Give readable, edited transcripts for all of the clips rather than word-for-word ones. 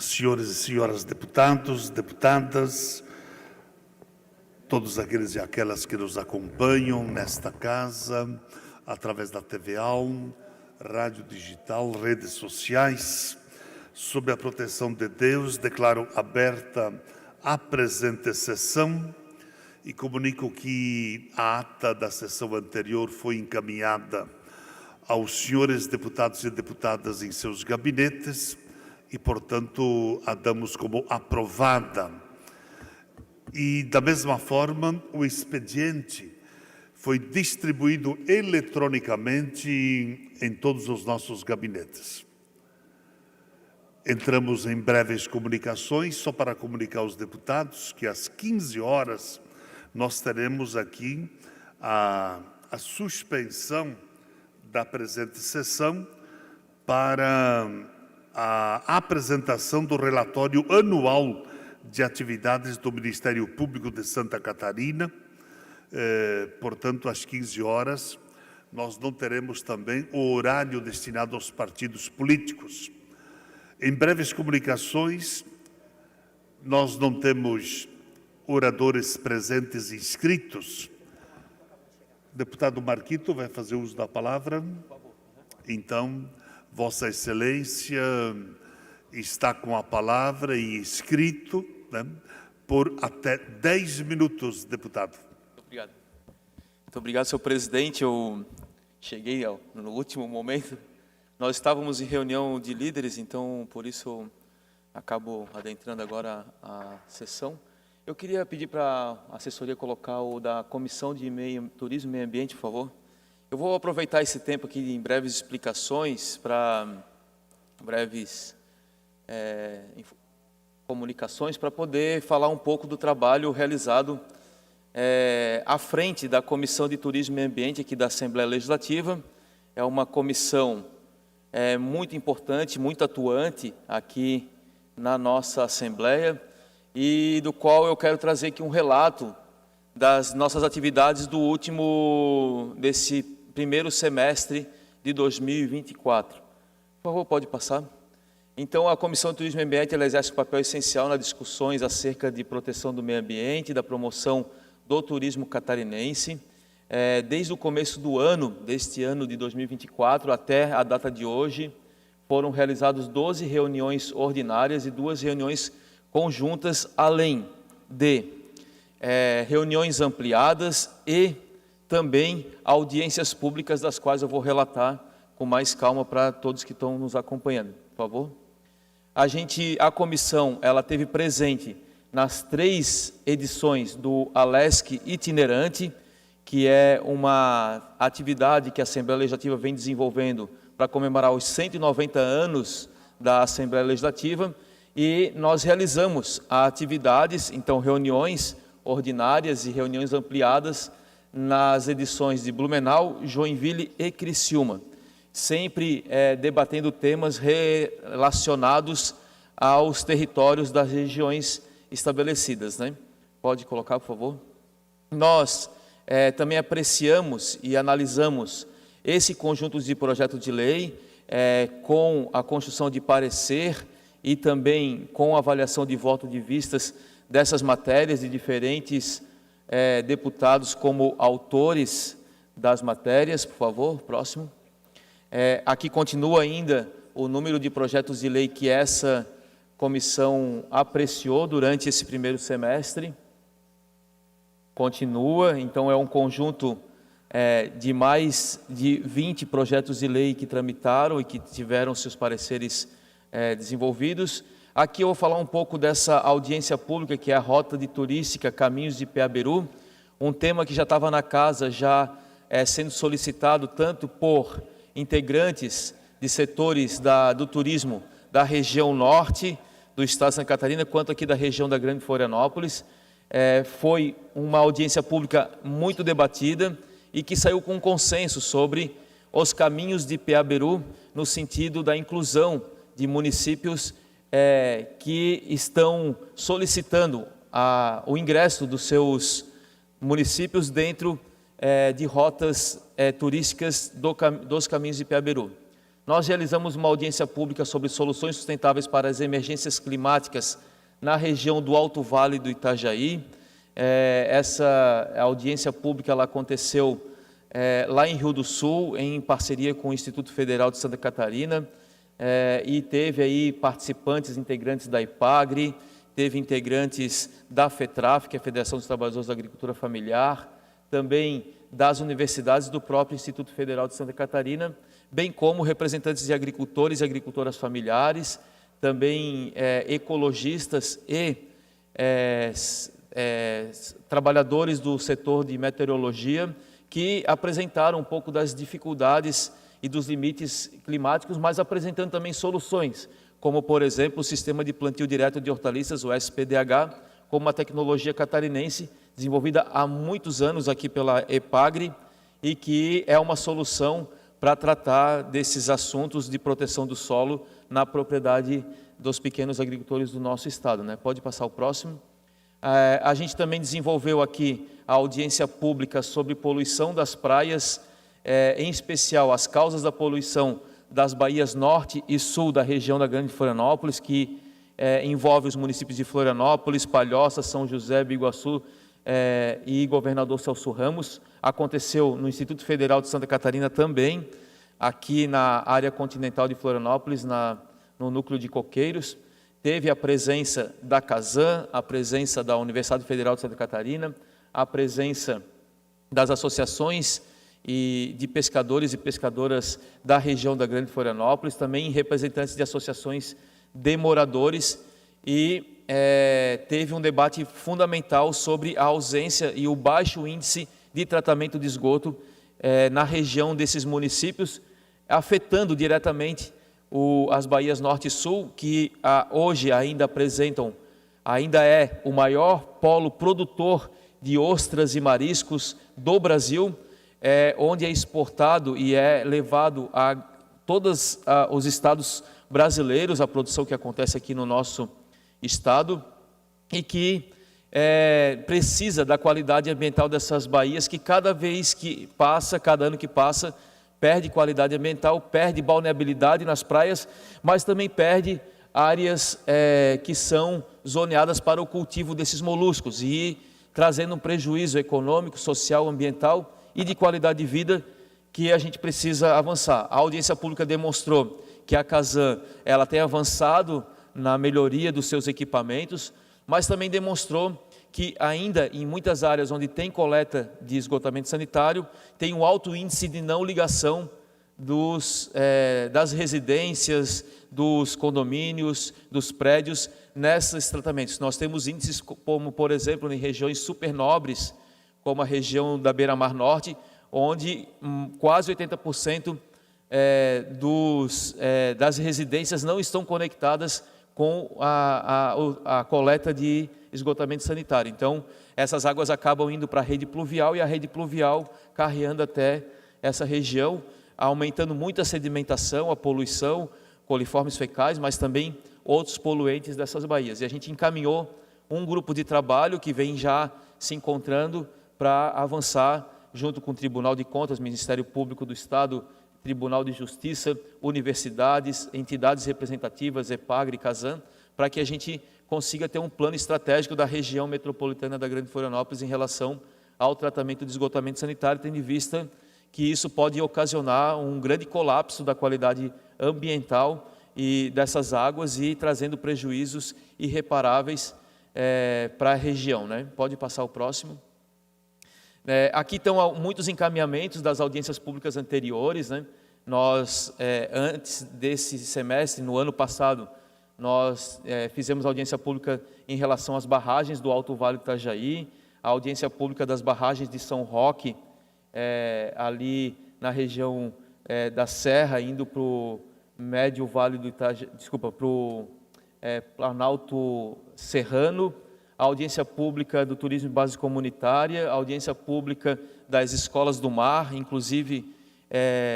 senhores e senhoras deputados, deputadas, todos aqueles e aquelas que nos acompanham nesta casa, através da TV-AL, rádio digital, redes sociais, sob a proteção de Deus, declaro aberta a presente sessão e comunico que a ata da sessão anterior foi encaminhada aos senhores deputados e deputadas em seus gabinetes e, portanto, a damos como aprovada. E, da mesma forma, o expediente foi distribuído eletronicamente em todos os nossos gabinetes. Entramos em breves comunicações, só para comunicar aos deputados que às 15 horas nós teremos aqui a suspensão da presente sessão para a apresentação do relatório anual de atividades do Ministério Público de Santa Catarina. Portanto, às 15 horas, nós não teremos também o horário destinado aos partidos políticos. Em breves comunicações, nós não temos oradores presentes inscritos. O deputado Marquito vai fazer uso da palavra. Então, Vossa Excelência está com a palavra e escrito, né, por até 10 minutos, deputado. Obrigado. Muito obrigado, senhor presidente. Eu cheguei no último momento. Nós estávamos em reunião de líderes, então, por isso, eu acabo adentrando agora a sessão. Eu queria pedir para a assessoria colocar o da Comissão de Turismo e Meio Ambiente, por favor. Eu vou aproveitar esse tempo aqui em breves explicações, para breves comunicações, para poder falar um pouco do trabalho realizado à frente da Comissão de Turismo e Meio Ambiente aqui da Assembleia Legislativa. É uma comissão muito importante, muito atuante aqui na nossa Assembleia, e do qual eu quero trazer aqui um relato das nossas atividades desse primeiro semestre de 2024. Por favor, pode passar. Então, a Comissão de Turismo e Meio Ambiente ela exerce um papel essencial nas discussões acerca de proteção do meio ambiente e da promoção do turismo catarinense. Desde o começo do ano, deste ano de 2024, até a data de hoje, foram realizadas 12 reuniões ordinárias e 2 reuniões conjuntas, além de reuniões ampliadas e também audiências públicas, das quais eu vou relatar com mais calma para todos que estão nos acompanhando. Por favor. A comissão ela teve presente nas 3 edições do Alesc Itinerante, que é uma atividade que a Assembleia Legislativa vem desenvolvendo para comemorar os 190 anos da Assembleia Legislativa, e nós realizamos atividades, então reuniões ordinárias e reuniões ampliadas nas edições de Blumenau, Joinville e Criciúma, sempre debatendo temas relacionados aos territórios das regiões estabelecidas, né? Pode colocar, por favor. Nós também apreciamos e analisamos esse conjunto de projetos de lei com a construção de parecer e também com a avaliação de voto de vistas dessas matérias de diferentes deputados como autores das matérias. Por favor, próximo. Aqui continua ainda o número de projetos de lei que essa comissão apreciou durante esse primeiro semestre. Continua, então é um conjunto de mais de 20 projetos de lei que tramitaram e que tiveram seus pareceres desenvolvidos. Aqui eu vou falar um pouco dessa audiência pública, que é a Rota de Turística Caminhos de Peaberu, um tema que já estava na casa, já sendo solicitado tanto por integrantes de setores do turismo da região norte do estado de Santa Catarina, quanto aqui da região da Grande Florianópolis. Foi uma audiência pública muito debatida e que saiu com um consenso sobre os caminhos de Peaberu, no sentido da inclusão de municípios que estão solicitando o ingresso dos seus municípios dentro de rotas turísticas dos caminhos de Peaberu. Nós realizamos uma audiência pública sobre soluções sustentáveis para as emergências climáticas na região do Alto Vale do Itajaí. Essa audiência pública ela aconteceu lá em Rio do Sul, em parceria com o Instituto Federal de Santa Catarina, e teve aí participantes, integrantes da EPAGRE, teve integrantes da FETRAF, que é a Federação dos Trabalhadores da Agricultura Familiar, também das universidades do próprio Instituto Federal de Santa Catarina, bem como representantes de agricultores e agricultoras familiares, também ecologistas e trabalhadores do setor de meteorologia, que apresentaram um pouco das dificuldades e dos limites climáticos, mas apresentando também soluções, como, por exemplo, o Sistema de Plantio Direto de Hortaliças, o SPDH, como uma tecnologia catarinense, desenvolvida há muitos anos aqui pela EPAGRE, e que é uma solução para tratar desses assuntos de proteção do solo na propriedade dos pequenos agricultores do nosso estado, né? Pode passar o próximo. A gente também desenvolveu aqui a audiência pública sobre poluição das praias, em especial as causas da poluição das baías norte e sul da região da Grande Florianópolis, que envolve os municípios de Florianópolis, Palhoça, São José, Biguaçu e Governador Celso Ramos. Aconteceu no Instituto Federal de Santa Catarina também, aqui na área continental de Florianópolis, no núcleo de Coqueiros. Teve a presença da CASAM, a presença da Universidade Federal de Santa Catarina, a presença das associações e de pescadores e pescadoras da região da Grande Florianópolis, também representantes de associações de moradores, e teve um debate fundamental sobre a ausência e o baixo índice de tratamento de esgoto na região desses municípios, afetando diretamente as baías norte e sul, que hoje ainda é o maior polo produtor de ostras e mariscos do Brasil, onde é exportado e é levado a todos os estados brasileiros, a produção que acontece aqui no nosso estado, e que precisa da qualidade ambiental dessas baías, que cada vez que passa, cada ano que passa, perde qualidade ambiental, perde balneabilidade nas praias, mas também perde áreas que são zoneadas para o cultivo desses moluscos, e trazendo um prejuízo econômico, social, ambiental e de qualidade de vida que a gente precisa avançar. A audiência pública demonstrou que a CASAM ela tem avançado na melhoria dos seus equipamentos, mas também demonstrou que ainda em muitas áreas onde tem coleta de esgotamento sanitário, tem um alto índice de não ligação das residências, dos condomínios, dos prédios nesses tratamentos. Nós temos índices como, por exemplo, em regiões supernobres, como a região da Beira-Mar Norte, onde quase 80% das residências não estão conectadas com a coleta de esgotamento sanitário. Então, essas águas acabam indo para a rede pluvial, e a rede pluvial carreando até essa região, aumentando muito a sedimentação, a poluição, coliformes fecais, mas também outros poluentes dessas baías. E a gente encaminhou um grupo de trabalho que vem já se encontrando para avançar junto com o Tribunal de Contas, Ministério Público do Estado, Tribunal de Justiça, universidades, entidades representativas, EPAGRE, CASAM, para que a gente consiga ter um plano estratégico da região metropolitana da Grande Florianópolis em relação ao tratamento de esgotamento sanitário, tendo em vista que isso pode ocasionar um grande colapso da qualidade ambiental e dessas águas, e trazendo prejuízos irreparáveis para a região, né? Pode passar o próximo. Aqui estão muitos encaminhamentos das audiências públicas anteriores, né? Nós, antes desse semestre, no ano passado, nós fizemos audiência pública em relação às barragens do Alto Vale do Itajaí, a audiência pública das barragens de São Roque, ali na região da Serra, indo para o Médio Vale do Itajaí, para o Planalto Serrano, a audiência pública do turismo de base comunitária, a audiência pública das escolas do mar, inclusive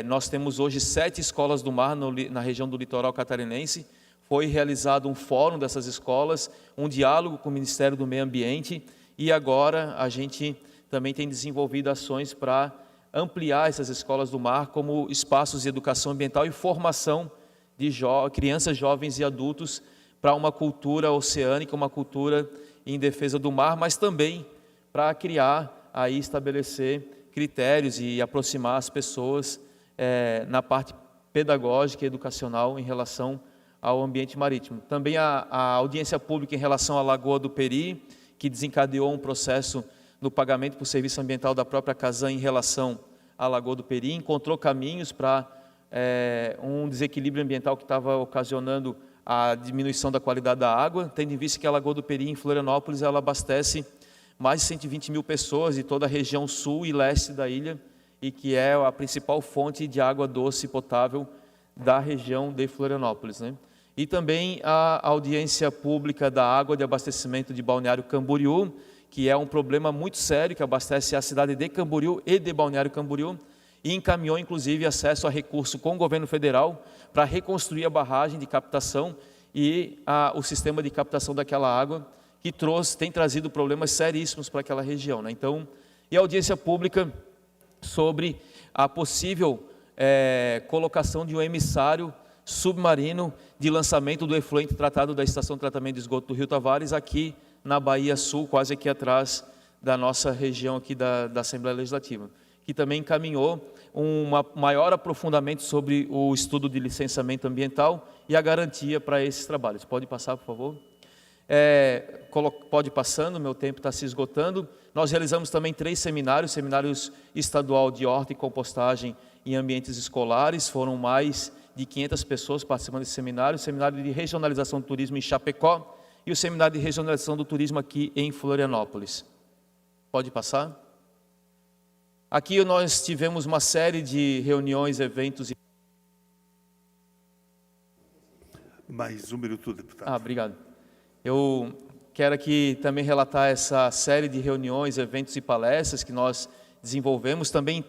nós temos hoje 7 escolas do mar na região do litoral catarinense. Foi realizado um fórum dessas escolas, um diálogo com o Ministério do Meio Ambiente, e agora a gente também tem desenvolvido ações para ampliar essas escolas do mar como espaços de educação ambiental e formação de crianças, jovens e adultos para uma cultura oceânica, uma cultura em defesa do mar, mas também para criar, aí estabelecer critérios e aproximar as pessoas na parte pedagógica e educacional em relação ao ambiente marítimo. Também a audiência pública em relação à Lagoa do Peri, que desencadeou um processo no pagamento por serviço ambiental da própria Casan em relação à Lagoa do Peri, encontrou caminhos para um desequilíbrio ambiental que estava ocasionando a diminuição da qualidade da água, tendo em vista que a Lagoa do Peri, em Florianópolis, ela abastece mais de 120 mil pessoas de toda a região sul e leste da ilha, e que é a principal fonte de água doce potável da região de Florianópolis, né? E também a audiência pública da água de abastecimento de Balneário Camboriú, que é um problema muito sério, que abastece a cidade de Camboriú e de Balneário Camboriú, e encaminhou, inclusive, acesso a recurso com o governo federal para reconstruir a barragem de captação e o sistema de captação daquela água, que tem trazido problemas seríssimos para aquela região, né? Então, e a audiência pública sobre a possível colocação de um emissário submarino de lançamento do efluente tratado da Estação de Tratamento de Esgoto do Rio Tavares, aqui na Bahia Sul, quase aqui atrás da nossa região aqui da Assembleia Legislativa, que também encaminhou um maior aprofundamento sobre o estudo de licenciamento ambiental e a garantia para esses trabalhos. Pode passar, por favor? Pode ir passando, meu tempo está se esgotando. Nós realizamos também 3 seminários estadual de horta e compostagem em ambientes escolares, foram mais de 500 pessoas participando desse seminário, o seminário de regionalização do turismo em Chapecó e o seminário de regionalização do turismo aqui em Florianópolis. Pode passar? Aqui nós tivemos uma série de reuniões, eventos... Mais um minuto, deputado. Obrigado. Eu quero aqui também relatar essa série de reuniões, eventos e palestras que nós desenvolvemos. Também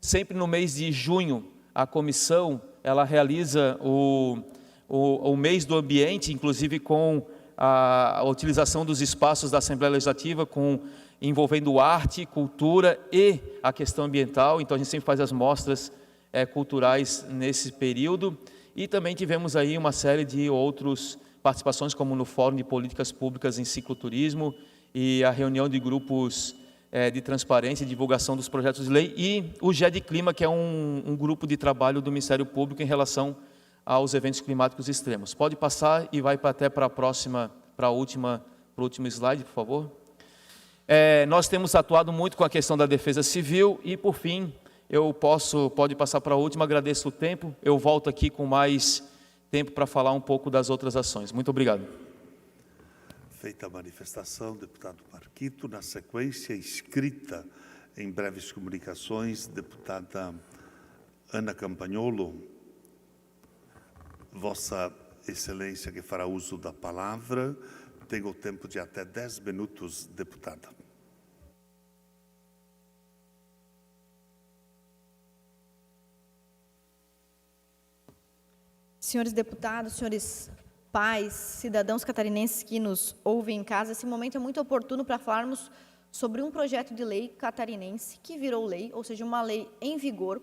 sempre no mês de junho, a comissão, ela realiza o mês do ambiente, inclusive com a utilização dos espaços da Assembleia Legislativa, envolvendo arte, cultura e a questão ambiental. Então, a gente sempre faz as mostras culturais nesse período. E também tivemos aí uma série de outras participações, como no Fórum de Políticas Públicas em Cicloturismo e a reunião de grupos de transparência e divulgação dos projetos de lei, e o GED Clima, que é um grupo de trabalho do Ministério Público em relação aos eventos climáticos extremos. Pode passar e vai até para o último slide, por favor. Nós temos atuado muito com a questão da defesa civil e, por fim, pode passar para a última, agradeço o tempo, eu volto aqui com mais tempo para falar um pouco das outras ações. Muito obrigado. Feita a manifestação, deputado Marquito, na sequência, escrita em breves comunicações, deputada Ana Campagnolo, Vossa Excelência que fará uso da palavra, tem o tempo de até 10 minutos, deputada. Senhores deputados, senhores pais, cidadãos catarinenses que nos ouvem em casa, esse momento é muito oportuno para falarmos sobre um projeto de lei catarinense que virou lei, ou seja, uma lei em vigor,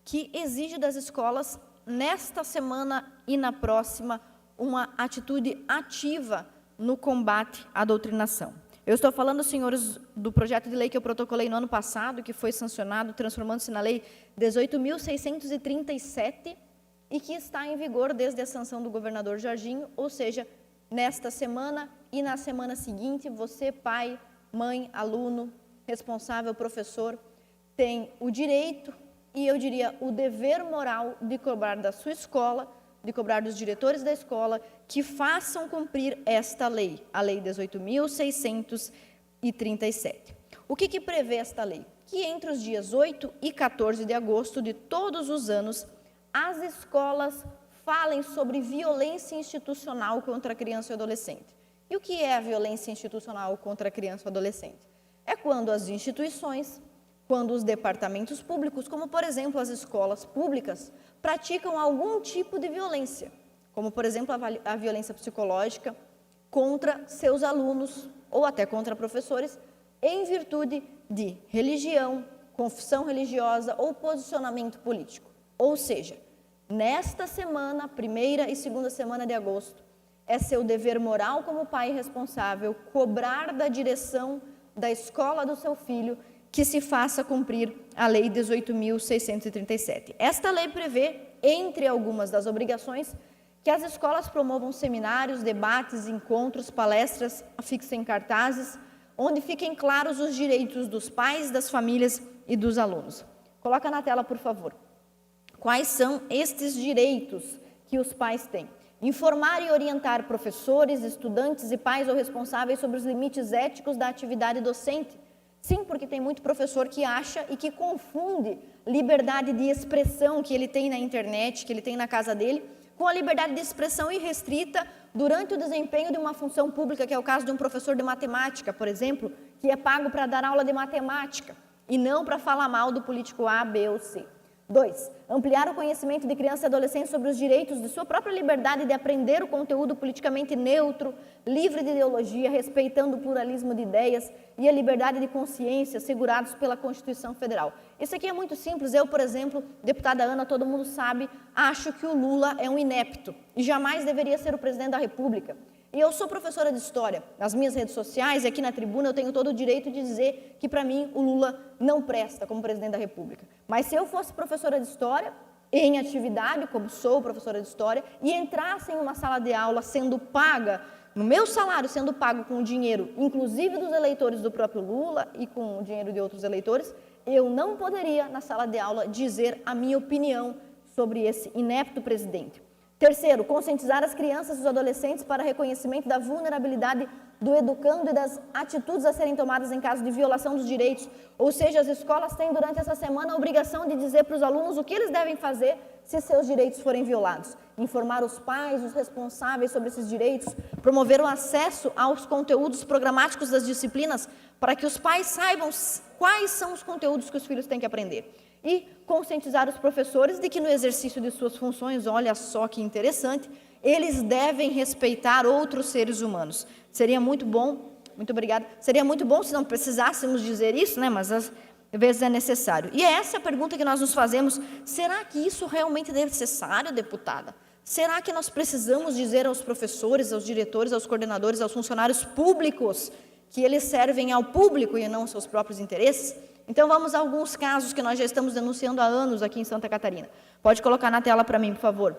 que exige das escolas, nesta semana e na próxima, uma atitude ativa no combate à doutrinação. Eu estou falando, senhores, do projeto de lei que eu protocolei no ano passado, que foi sancionado, transformando-se na Lei 18.637, e que está em vigor desde a sanção do governador Jorginho, ou seja, nesta semana e na semana seguinte, você, pai, mãe, aluno, responsável, professor, tem o direito e, eu diria, o dever moral de cobrar da sua escola, de cobrar dos diretores da escola, que façam cumprir esta lei, a Lei 18.637. O que prevê esta lei? Que entre os dias 8 e 14 de agosto de todos os anos, as escolas falem sobre violência institucional contra a criança e adolescente. E o que é a violência institucional contra a criança e adolescente? É quando as instituições, quando os departamentos públicos, como por exemplo as escolas públicas, praticam algum tipo de violência, como por exemplo a violência psicológica contra seus alunos ou até contra professores, em virtude de religião, confissão religiosa ou posicionamento político. Ou seja, nesta semana, 1ª e 2ª semana de agosto, é seu dever moral como pai responsável cobrar da direção da escola do seu filho que se faça cumprir a Lei 18.637. Esta lei prevê, entre algumas das obrigações, que as escolas promovam seminários, debates, encontros, palestras, afixem cartazes, onde fiquem claros os direitos dos pais, das famílias e dos alunos. Coloca na tela, por favor. Quais são estes direitos que os pais têm? Informar e orientar professores, estudantes e pais ou responsáveis sobre os limites éticos da atividade docente. Sim, porque tem muito professor que acha e que confunde liberdade de expressão que ele tem na internet, que ele tem na casa dele, com a liberdade de expressão irrestrita durante o desempenho de uma função pública, que é o caso de um professor de matemática, por exemplo, que é pago para dar aula de matemática e não para falar mal do político A, B ou C. 2. Ampliar o conhecimento de crianças e adolescentes sobre os direitos de sua própria liberdade de aprender o conteúdo politicamente neutro, livre de ideologia, respeitando o pluralismo de ideias e a liberdade de consciência assegurados pela Constituição Federal. Isso aqui é muito simples. Eu, por exemplo, deputada Ana, todo mundo sabe, acho que o Lula é um inepto e jamais deveria ser o presidente da República. E eu sou professora de História. Nas minhas redes sociais e aqui na tribuna eu tenho todo o direito de dizer que, para mim, o Lula não presta como presidente da República. Mas se eu fosse professora de História, em atividade, como sou professora de História, e entrasse em uma sala de aula sendo paga, no meu salário sendo pago com o dinheiro, inclusive dos eleitores do próprio Lula e com o dinheiro de outros eleitores, eu não poderia, na sala de aula, dizer a minha opinião sobre esse inepto presidente. Terceiro, conscientizar as crianças e os adolescentes para reconhecimento da vulnerabilidade do educando e das atitudes a serem tomadas em caso de violação dos direitos. Ou seja, as escolas têm durante essa semana a obrigação de dizer para os alunos o que eles devem fazer se seus direitos forem violados. Informar os pais, os responsáveis sobre esses direitos, promover o acesso aos conteúdos programáticos das disciplinas para que os pais saibam quais são os conteúdos que os filhos têm que aprender. E conscientizar os professores de que no exercício de suas funções, olha só que interessante, eles devem respeitar outros seres humanos. Seria muito bom, muito obrigada, seria muito bom se não precisássemos dizer isso, né? Mas às vezes é necessário. E é essa a pergunta que nós nos fazemos: será que isso realmente é necessário, deputada? Será que nós precisamos dizer aos professores, aos diretores, aos coordenadores, aos funcionários públicos que eles servem ao público e não aos seus próprios interesses? Então, vamos a alguns casos que nós já estamos denunciando há anos aqui em Santa Catarina. Pode colocar na tela para mim, por favor.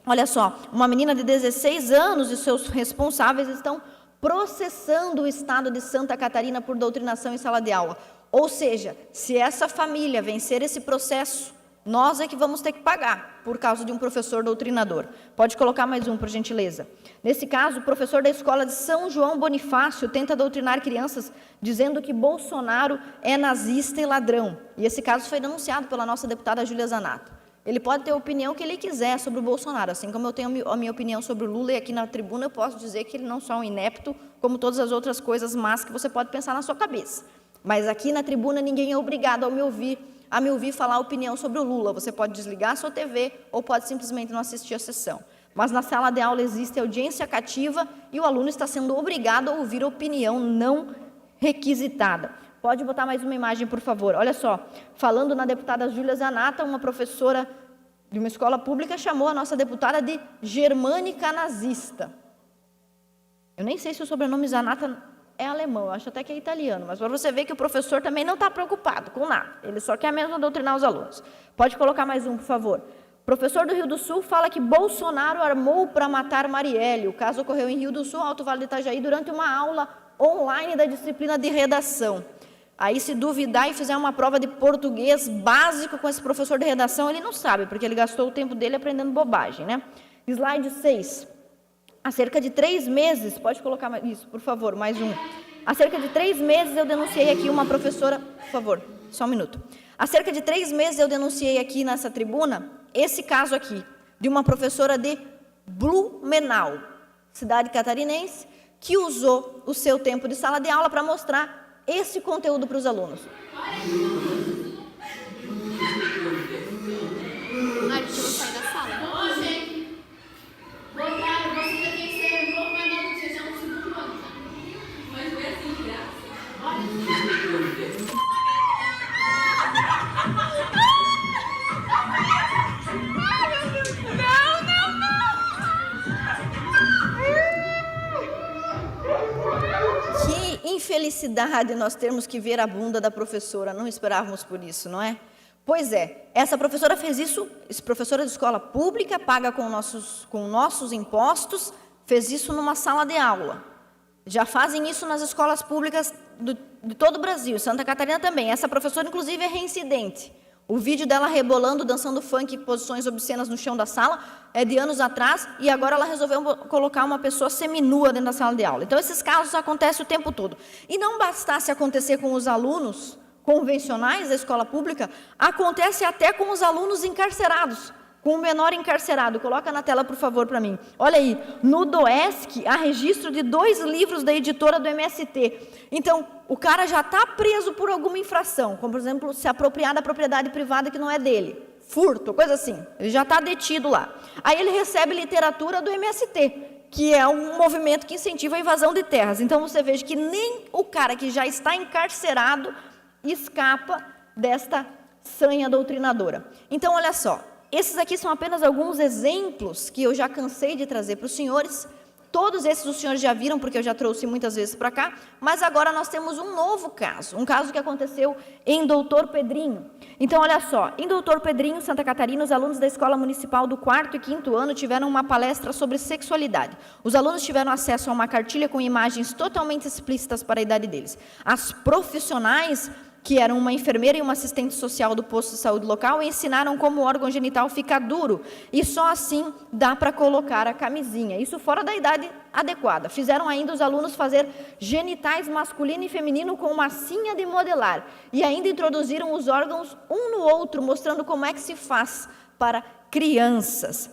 Olha só, uma menina de 16 anos e seus responsáveis estão processando o Estado de Santa Catarina por doutrinação em sala de aula. Ou seja, se essa família vencer esse processo, nós é que vamos ter que pagar por causa de um professor doutrinador. Pode colocar mais um, por gentileza. Nesse caso, o professor da escola de São João Bonifácio tenta doutrinar crianças dizendo que Bolsonaro é nazista e ladrão. E esse caso foi denunciado pela nossa deputada Júlia Zanato. Ele pode ter a opinião que ele quiser sobre o Bolsonaro, assim como eu tenho a minha opinião sobre o Lula, e aqui na tribuna eu posso dizer que ele não só é um inepto, como todas as outras coisas más que você pode pensar na sua cabeça. Mas aqui na tribuna ninguém é obrigado a me ouvir falar a opinião sobre o Lula. Você pode desligar a sua TV ou pode simplesmente não assistir a sessão. Mas na sala de aula existe audiência cativa e o aluno está sendo obrigado a ouvir a opinião não requisitada. Pode botar mais uma imagem, por favor. Olha só, falando na deputada Júlia Zanata, uma professora de uma escola pública chamou a nossa deputada de germânica nazista. Eu nem sei se o sobrenome Zanata é alemão, eu acho até que é italiano, mas para você ver que o professor também não está preocupado com nada, ele só quer mesmo doutrinar os alunos. Pode colocar mais um, por favor. Professor do Rio do Sul fala que Bolsonaro armou para matar Marielle. O caso ocorreu em Rio do Sul, Alto Vale do Itajaí, durante uma aula online da disciplina de redação. Aí, se duvidar e fizer uma prova de português básico com esse professor de redação, ele não sabe, porque ele gastou o tempo dele aprendendo bobagem, né? Slide 6. Há cerca de 3 meses, pode colocar isso, por favor, mais um. Há cerca de 3 meses eu denunciei aqui uma professora, por favor, só um minuto. Há cerca de 3 meses eu denunciei aqui nessa tribuna esse caso aqui, de uma professora de Blumenau, cidade catarinense, que usou o seu tempo de sala de aula para mostrar esse conteúdo para os alunos. Ai, deixa eu sair da sala. Ô, gente, boa tarde, você ainda tem que ser um pouco mais novo que você já não se mudou. Mas foi assim, graça. Olha. infelicidade nós termos que ver a bunda da professora. Não esperávamos por isso, não é? Pois é, essa professora fez isso, professora de escola pública, paga com nossos impostos, fez isso numa sala de aula. Já fazem isso nas escolas públicas de todo o Brasil, Santa Catarina também. Essa professora, inclusive, é reincidente. O vídeo dela rebolando, dançando funk em posições obscenas no chão da sala é de anos atrás, e agora ela resolveu colocar uma pessoa seminua dentro da sala de aula. Então, esses casos acontecem o tempo todo. E não bastasse acontecer com os alunos convencionais da escola pública, acontece até com os alunos encarcerados, com o menor encarcerado. Coloca na tela, por favor, para mim. Olha aí, no DOESC, há registro de 2 livros da editora do MST. Então, o cara já está preso por alguma infração, como, por exemplo, se apropriar da propriedade privada que não é dele, furto, coisa assim. Ele já está detido lá. Aí ele recebe literatura do MST, que é um movimento que incentiva a invasão de terras. Então, você veja que nem o cara que já está encarcerado escapa desta sanha doutrinadora. Então, olha só, esses aqui são apenas alguns exemplos que eu já cansei de trazer para os senhores. Todos esses os senhores já viram, porque eu já trouxe muitas vezes para cá, mas agora nós temos um novo caso, um caso que aconteceu em Doutor Pedrinho. Então, olha só, em Doutor Pedrinho, Santa Catarina, os alunos da Escola Municipal do 4º e 5º ano tiveram uma palestra sobre sexualidade. Os alunos tiveram acesso a uma cartilha com imagens totalmente explícitas para a idade deles. As profissionais, que eram uma enfermeira e uma assistente social do posto de saúde local, ensinaram como o órgão genital fica duro e só assim dá para colocar a camisinha. Isso fora da idade adequada. Fizeram ainda os alunos fazer genitais masculino e feminino com massinha de modelar e ainda introduziram os órgãos um no outro, mostrando como é que se faz para crianças.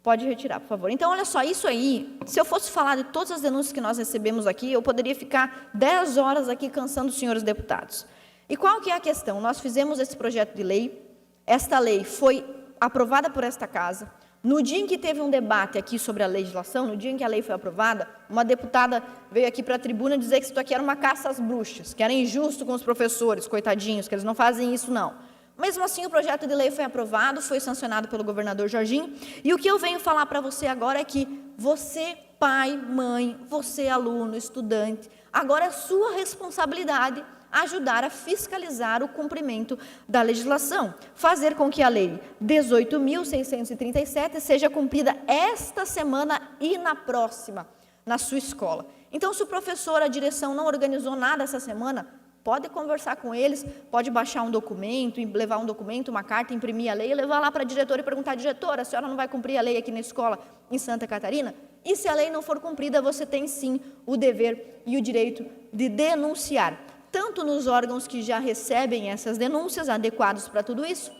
Pode retirar, por favor. Então, olha só, isso aí, se eu fosse falar de todas as denúncias que nós recebemos aqui, eu poderia ficar 10 horas aqui cansando os senhores deputados. E qual que é a questão? Nós fizemos esse projeto de lei, esta lei foi aprovada por esta casa. No dia em que teve um debate aqui sobre a legislação, no dia em que a lei foi aprovada, uma deputada veio aqui para a tribuna dizer que isso aqui era uma caça às bruxas, que era injusto com os professores, coitadinhos, que eles não fazem isso não. Mesmo assim, o projeto de lei foi aprovado, foi sancionado pelo governador Jorginho, e o que eu venho falar para você agora é que você, pai, mãe, você, aluno, estudante, agora é sua responsabilidade ajudar a fiscalizar o cumprimento da legislação, fazer com que a lei 18.637 seja cumprida esta semana e na próxima, na sua escola. Então, se o professor, a direção não organizou nada essa semana, pode conversar com eles, pode baixar um documento, levar um documento, uma carta, imprimir a lei e levar lá para a diretora e perguntar: diretora, a senhora não vai cumprir a lei aqui na escola em Santa Catarina? E se a lei não for cumprida, você tem sim o dever e o direito de denunciar, tanto nos órgãos que já recebem essas denúncias, adequados para tudo isso,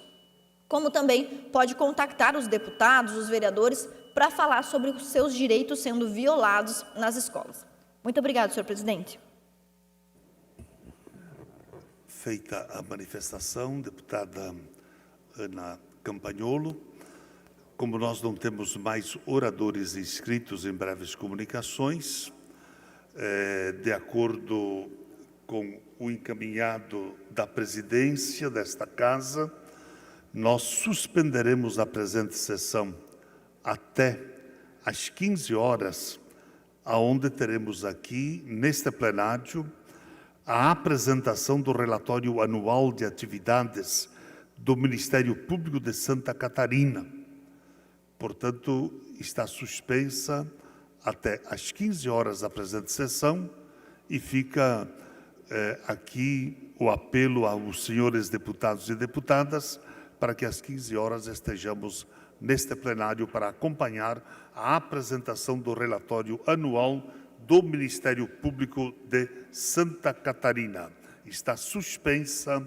como também pode contactar os deputados, os vereadores, para falar sobre os seus direitos sendo violados nas escolas. Muito obrigado, senhor presidente. Feita a manifestação, deputada Ana Campagnolo, como nós não temos mais oradores inscritos em breves comunicações, de acordo com o encaminhado da presidência desta casa, nós suspenderemos a presente sessão até às 15 horas, aonde teremos aqui, neste plenário, a apresentação do relatório anual de atividades do Ministério Público de Santa Catarina. Portanto, está suspensa até às 15 horas a presente sessão e fica aqui o apelo aos senhores deputados e deputadas para que às 15 horas estejamos neste plenário para acompanhar a apresentação do relatório anual do Ministério Público de Santa Catarina. Está suspensa